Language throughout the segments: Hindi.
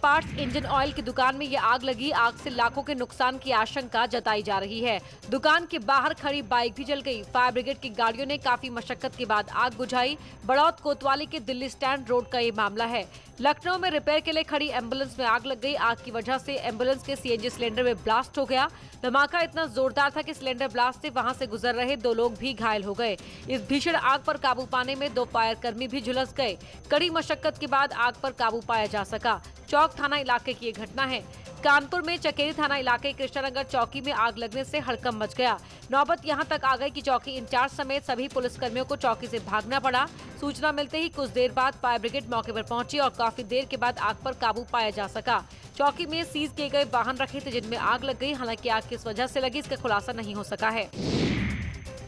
पार्ट्स इंजन ऑयल की दुकान में ये आग लगी। आग से लाखों के नुकसान की आशंका जताई जा रही है। दुकान के बाहर खड़ी बाइक भी जल गई। फायर ब्रिगेड की गाड़ियों ने काफी मशक्कत के बाद आग बुझाई। बड़ौद कोतवाली के दिल्ली स्टैंड रोड का ये मामला है। लखनऊ में रिपेयर के लिए खड़ी एम्बुलेंस में आग लग गई। आग की वजह से एम्बुलेंस के सीएनजी सिलेंडर में ब्लास्ट हो गया। धमाका इतना जोरदार था कि सिलेंडर ब्लास्ट से वहां से गुजर रहे 2 लोग भी घायल हो गए। इस भीषण आग पर काबू पाने में 2 फायर कर्मी भी झुलस गए। कड़ी मशक्कत के बाद आग पर काबू पाया जा सका। चौक थाना इलाके की ये घटना है। कानपुर में चकेरी थाना इलाके कृष्णानगर चौकी में आग लगने से हड़कंप मच गया। नौबत यहां तक आ गई कि चौकी इंचार्ज समेत सभी पुलिसकर्मियों को चौकी से भागना पड़ा। सूचना मिलते ही कुछ देर बाद फायर ब्रिगेड मौके पर पहुंची और काफी देर के बाद आग पर काबू पाया जा सका। चौकी में सीज किए गए वाहन रखे थे जिनमें आग लग गई। हालांकि आग किस वजह से लगी इसका खुलासा नहीं हो सका है।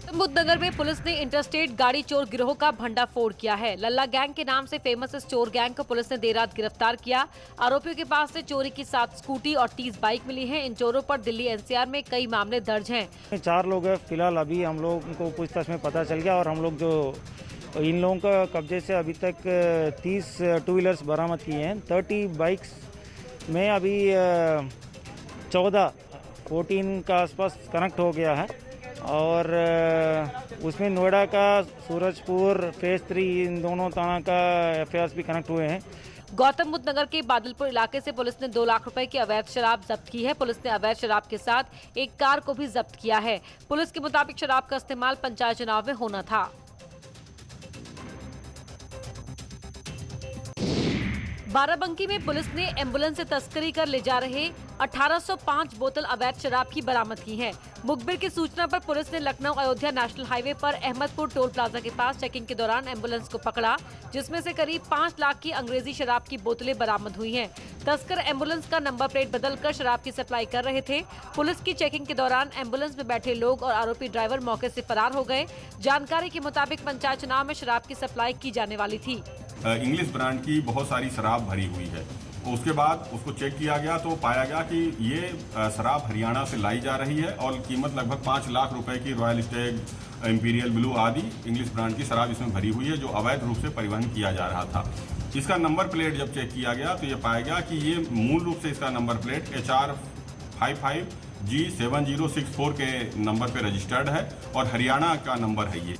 बुद्धनगर में पुलिस ने इंटरस्टेट गाड़ी चोर गिरोह का भंडाफोड़ किया है। लल्ला गैंग के नाम से फेमस इस चोर गैंग को पुलिस ने देर रात गिरफ्तार किया। आरोपियों के पास से चोरी की 7 स्कूटी और 30 बाइक मिली हैं। इन चोरों पर दिल्ली एनसीआर में कई मामले दर्ज हैं। 4 लोग हैं। फिलहाल अभी हम लोगों को पूछताछ में पता चल गया और हम लोग जो इन लोगों का कब्जे से अभी तक 30 2 व्हीलर्स बरामद किए हैं। 30 बाइक्स में अभी 14 का आसपास कनेक्ट हो गया है और उसमें नोएडा का सूरजपुर फेज 3 इन दोनों थाना का एफआईआर भी कनेक्ट हुए हैं। गौतम बुद्ध नगर के बादलपुर इलाके से पुलिस ने 2 लाख रुपए की अवैध शराब जब्त की है। पुलिस ने अवैध शराब के साथ एक कार को भी जब्त किया है। पुलिस के मुताबिक शराब का इस्तेमाल पंचायत चुनाव में होना था। बाराबंकी में पुलिस ने एम्बुलेंस से तस्करी कर ले जा रहे 1805 बोतल अवैध शराब की बरामद की है। मुखबिर की सूचना पर पुलिस ने लखनऊ अयोध्या नेशनल हाईवे पर अहमदपुर टोल प्लाजा के पास चेकिंग के दौरान एम्बुलेंस को पकड़ा, जिसमें से करीब 5 लाख की अंग्रेजी शराब की बोतलें बरामद हुई हैं। तस्कर एम्बुलेंस का नंबर प्लेट बदलकर शराब की सप्लाई कर रहे थे। पुलिस की चेकिंग के दौरान एम्बुलेंस में बैठे लोग और आरोपी ड्राइवर मौके से फरार हो गए। जानकारी के मुताबिक पंचायत चुनाव में शराब की सप्लाई की जाने वाली थी। इंग्लिश ब्रांड की बहुत सारी शराब भरी हुई है। उसके बाद उसको चेक किया गया तो पाया गया कि ये शराब हरियाणा से लाई जा रही है और कीमत लगभग 5 लाख रुपए की रॉयल स्टैग, इंपीरियल ब्लू आदि इंग्लिश ब्रांड की शराब इसमें भरी हुई है जो अवैध रूप से परिवहन किया जा रहा था। इसका नंबर प्लेट जब चेक किया गया तो ये पाया गया कि ये मूल रूप से इसका नंबर प्लेट HR55G7064 के नंबर पे रजिस्टर्ड है और हरियाणा का नंबर है ये।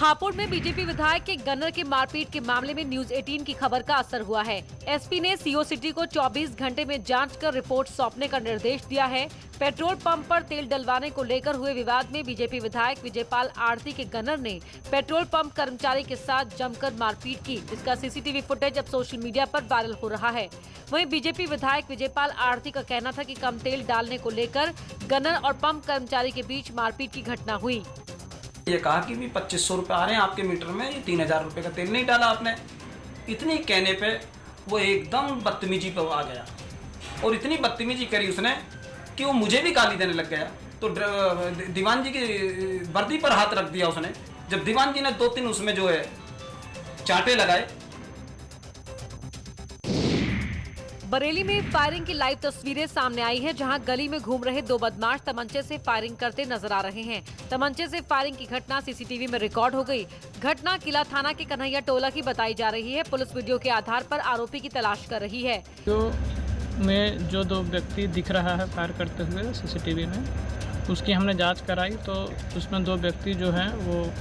हापुड़ में बीजेपी विधायक के गनर के मारपीट के मामले में न्यूज 18 की खबर का असर हुआ है। एसपी ने सीओ सिटी को 24 घंटे में जांच कर रिपोर्ट सौंपने का निर्देश दिया है। पेट्रोल पंप पर तेल डलवाने को लेकर हुए विवाद में बीजेपी विधायक विजयपाल आरती के गनर ने पेट्रोल पंप कर्मचारी के साथ जमकर मारपीट की। इसका सीसीटीवी फुटेज अब सोशल मीडिया पर वायरल हो रहा है। वहीं बीजेपी विधायक विजयपाल आरती का कहना था कि कम तेल डालने को लेकर गनर और पंप कर्मचारी के बीच मारपीट की घटना हुई। ये कहा कि भी 2500 रुपये आ रहे हैं आपके मीटर में, ये 3000 रुपये का तेल नहीं डाला आपने। इतनी कहने पे वो एकदम बदतमीजी पे आ गया और इतनी बदतमीजी करी उसने कि वो मुझे भी गाली देने लग गया। तो दीवान जी की वर्दी पर हाथ रख दिया उसने। जब दीवान जी ने 2-3 उसमें जो है चांटे लगाए। बरेली में फायरिंग की लाइव तस्वीरें सामने आई हैं, जहां गली में घूम रहे 2 बदमाश तमंचे से फायरिंग करते नजर आ रहे हैं। तमंचे से फायरिंग की घटना सीसीटीवी में रिकॉर्ड हो गई। घटना किला थाना के कन्हैया टोला की बताई जा रही है। पुलिस वीडियो के आधार पर आरोपी की तलाश कर रही है। जो 2 व्यक्ति दिख रहा है फायर करते हुए सीसीटीवी में, उसकी हमने जाँच कराई तो उसमें 2 व्यक्ति जो हैं वो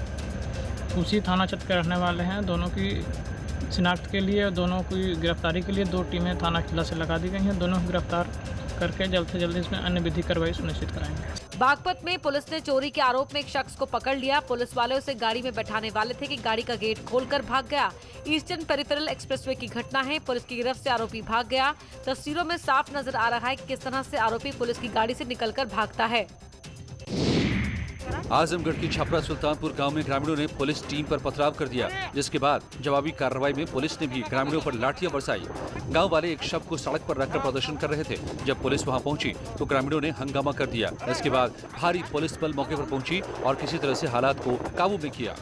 उसी थाना क्षेत्र के रहने वाले हैं। दोनों की शिनाख्त के लिए, दोनों की गिरफ्तारी के लिए 2 टीमें थाना किला से लगा दी गई हैं। दोनों को गिरफ्तार करके जल्द से जल्द इसमें अन्य विधि कार्रवाई सुनिश्चित कराएंगे। बागपत में पुलिस ने चोरी के आरोप में एक शख्स को पकड़ लिया। पुलिस वाले उसे गाड़ी में बैठाने वाले थे कि गाड़ी का गेट खोलकर भाग गया। ईस्टर्न पेरिफेरल एक्सप्रेसवे की घटना है। पुलिस की गिरफ्त से आरोपी भाग गया। तस्वीरों में साफ नजर आ रहा है कि किस तरह से आरोपी पुलिस की गाड़ी से निकलकर भागता है। आजमगढ़ की छपरा सुल्तानपुर गांव में ग्रामीणों ने पुलिस टीम पर पथराव कर दिया, जिसके बाद जवाबी कार्रवाई में पुलिस ने भी ग्रामीणों पर लाठियां बरसाई। गांव वाले एक शव को सड़क पर रखकर प्रदर्शन कर रहे थे। जब पुलिस वहां पहुंची तो ग्रामीणों ने हंगामा कर दिया। इसके बाद भारी पुलिस बल मौके पर पहुंची और किसी तरह से हालात को काबू में किया।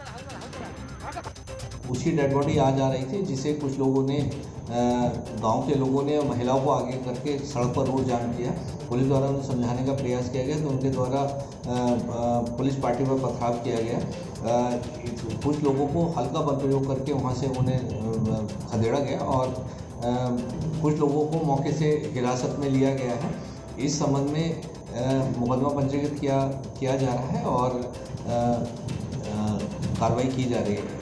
उसकी डेड बॉडी आ जा रही थी, जिसे कुछ लोगों ने गांव के लोगों ने महिलाओं को आगे करके सड़क पर रोड जाम किया। पुलिस द्वारा उन्हें समझाने का प्रयास किया गया तो उनके द्वारा पुलिस पार्टी पर पथराव किया गया। कुछ लोगों को हल्का बल प्रयोग करके वहां से उन्हें खदेड़ा गया और कुछ लोगों को मौके से हिरासत में लिया गया है। इस संबंध में मुकदमा पंजीकृत किया जा रहा है और कार्रवाई की जा रही है।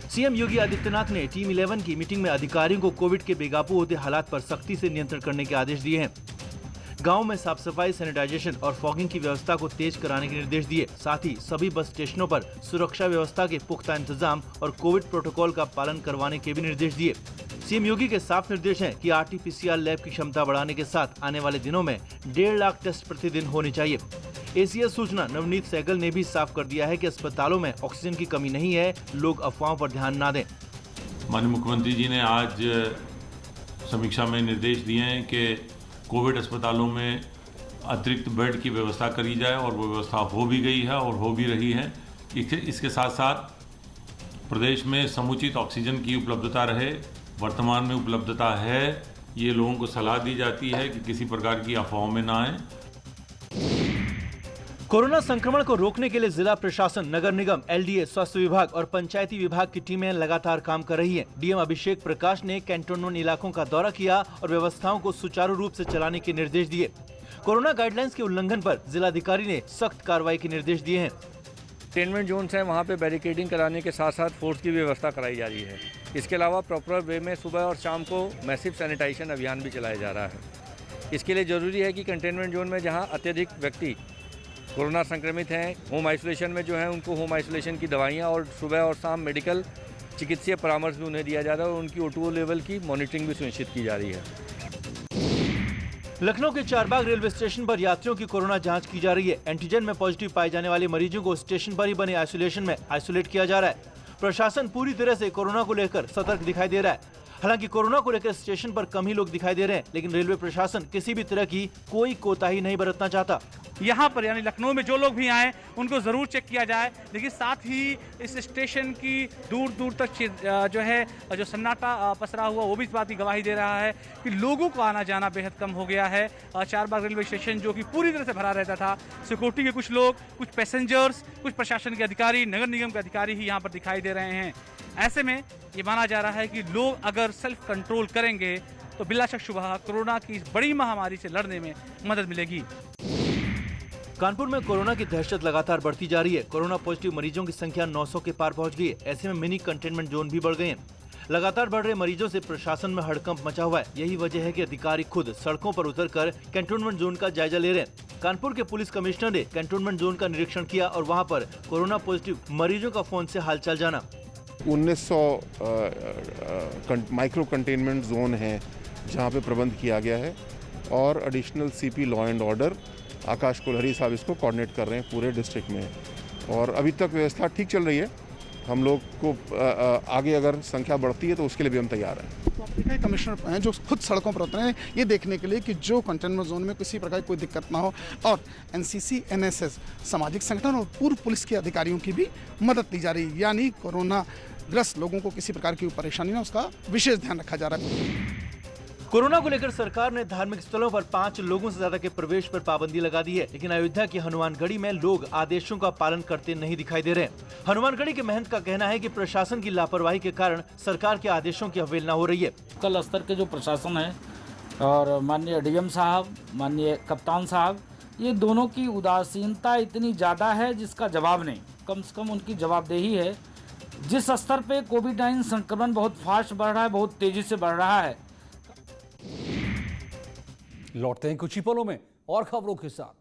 सीएम योगी आदित्यनाथ ने टीम 11 की मीटिंग में अधिकारियों को कोविड के बेकाबू होते हालात पर सख्ती से नियंत्रण करने के आदेश दिए हैं। गांव में साफ सफाई, सैनिटाइजेशन और फॉगिंग की व्यवस्था को तेज कराने के निर्देश दिए। साथ ही सभी बस स्टेशनों पर सुरक्षा व्यवस्था के पुख्ता इंतजाम और कोविड प्रोटोकॉल का पालन करवाने के भी निर्देश दिए। सीएम योगी के साफ निर्देश हैं कि RT-PCR लैब की क्षमता बढ़ाने के साथ आने वाले दिनों में 1.5 लाख टेस्ट प्रतिदिन होने चाहिए। ACS सूचना नवनीत सहगल ने भी साफ कर दिया है कि अस्पतालों में ऑक्सीजन की कमी नहीं है, लोग अफवाहों पर ध्यान न दें। माननीय मुख्यमंत्री जी ने आज समीक्षा में निर्देश दिए हैं कि कोविड अस्पतालों में अतिरिक्त बेड की व्यवस्था करी जाए और वो व्यवस्था हो भी गई है और हो भी रही है। इसके साथ साथ प्रदेश में समुचित ऑक्सीजन की उपलब्धता रहे, वर्तमान में उपलब्धता है, ये लोगों को सलाह दी जाती है कि किसी प्रकार की अफवाहों में ना आए। कोरोना संक्रमण को रोकने के लिए जिला प्रशासन, नगर निगम, LDA, स्वास्थ्य विभाग और पंचायती विभाग की टीमें लगातार काम कर रही हैं। डीएम अभिषेक प्रकाश ने कैंटोनमेंट इलाकों का दौरा किया और व्यवस्थाओं को सुचारू रूप से चलाने के निर्देश दिए। कोरोना गाइडलाइंस के उल्लंघन पर जिलाधिकारी ने सख्त कार्रवाई के निर्देश दिए हैं। कंटेनमेंट जोन है, वहाँ पे बैरिकेडिंग कराने के साथ साथ फोर्स की व्यवस्था कराई जा रही है। इसके अलावा प्रॉपर वे में सुबह और शाम को मैसिव सैनिटाइजेशन अभियान भी चलाया जा रहा है। इसके लिए ज़रूरी है कि कंटेनमेंट जोन में जहाँ अत्यधिक व्यक्ति कोरोना संक्रमित हैं, होम आइसोलेशन में जो है उनको होम आइसोलेशन की दवाइयाँ और सुबह और शाम मेडिकल चिकित्सीय परामर्श भी उन्हें दिया जा रहा है और उनकी O2 लेवल की मॉनिटरिंग भी सुनिश्चित की जा रही है। लखनऊ के चारबाग रेलवे स्टेशन पर यात्रियों की कोरोना जांच की जा रही है। एंटीजन में पॉजिटिव पाए जाने वाले मरीजों को स्टेशन पर ही बने आइसोलेशन में आइसोलेट किया जा रहा है। प्रशासन पूरी तरह से कोरोना को लेकर सतर्क दिखाई दे रहा है। हालांकि कोरोना को लेकर स्टेशन पर कम ही लोग दिखाई दे रहे हैं, लेकिन रेलवे प्रशासन किसी भी तरह की कोई कोताही नहीं बरतना चाहता। यहाँ पर यानी लखनऊ में जो लोग भी आए उनको ज़रूर चेक किया जाए, लेकिन साथ ही इस स्टेशन की दूर दूर तक जो है जो सन्नाटा पसरा हुआ वो भी इस बात की गवाही दे रहा है कि लोगों को आना जाना बेहद कम हो गया है। चारबाग रेलवे स्टेशन जो कि पूरी तरह से भरा रहता था, सिक्योरिटी के कुछ लोग, कुछ पैसेंजर्स, कुछ प्रशासन के अधिकारी, नगर निगम के अधिकारी ही यहाँ पर दिखाई दे रहे हैं। ऐसे में ये माना जा रहा है कि लोग अगर सेल्फ कंट्रोल करेंगे तो बिला शक शुबह कोरोना की इस बड़ी महामारी से लड़ने में मदद मिलेगी। कानपुर में कोरोना की दहशत लगातार बढ़ती जा रही है। कोरोना पॉजिटिव मरीजों की संख्या 900 के पार पहुंच गई है। ऐसे में मिनी कंटेनमेंट जोन भी बढ़ गए हैं। लगातार बढ़ रहे मरीजों से प्रशासन में हड़कंप मचा हुआ है। यही वजह है कि अधिकारी खुद सड़कों पर उतरकर कैंटोनमेंट जोन का जायजा ले रहे हैं। कानपुर के पुलिस कमिश्नर ने कैंटोनमेंट जोन का निरीक्षण किया और वहाँ पर कोरोना पॉजिटिव मरीजों का फोन से हालचाल जाना। 1900 माइक्रो कंटेनमेंट जोन है जहाँ पे प्रबंध किया गया है और additional CP law and order Akash Kulhari साहब इसको कोऑर्डिनेट कर रहे हैं पूरे डिस्ट्रिक्ट में और अभी तक व्यवस्था ठीक चल रही है। हम लोग को आगे अगर संख्या बढ़ती है तो उसके लिए भी हम तैयार हैं। तो आपके कमिश्नर हैं जो खुद सड़कों पर उतरे हैं ये देखने के लिए कि जो कंटेनमेंट जोन में किसी प्रकार की कोई दिक्कत ना हो और NCC, NSS, सामाजिक संगठन और पूर्व पुलिस के अधिकारियों की भी मदद ली जा रही है, यानी कोरोना ग्रस्त लोगों को किसी प्रकार की परेशानी ना उसका विशेष ध्यान रखा जा रहा है। कोरोना को लेकर सरकार ने धार्मिक स्थलों पर 5 लोगों से ज्यादा के प्रवेश पर पाबंदी लगा दी है, लेकिन अयोध्या की हनुमानगढ़ी में लोग आदेशों का पालन करते नहीं दिखाई दे रहे हैं। हनुमानगढ़ी के महंत का कहना है कि प्रशासन की लापरवाही के कारण सरकार के आदेशों की अवहेलना हो रही है। कल स्तर के जो प्रशासन है और माननीय DM साहब, माननीय कप्तान साहब, ये दोनों की उदासीनता इतनी ज्यादा है जिसका जवाब नहीं। कम से कम उनकी जवाबदेही है। जिस स्तर पे कोविड-19 संक्रमण बहुत फास्ट बढ़ रहा है, बहुत तेजी से बढ़ रहा है। लौटते हैं कुछ ही पलों में और खबरों के साथ।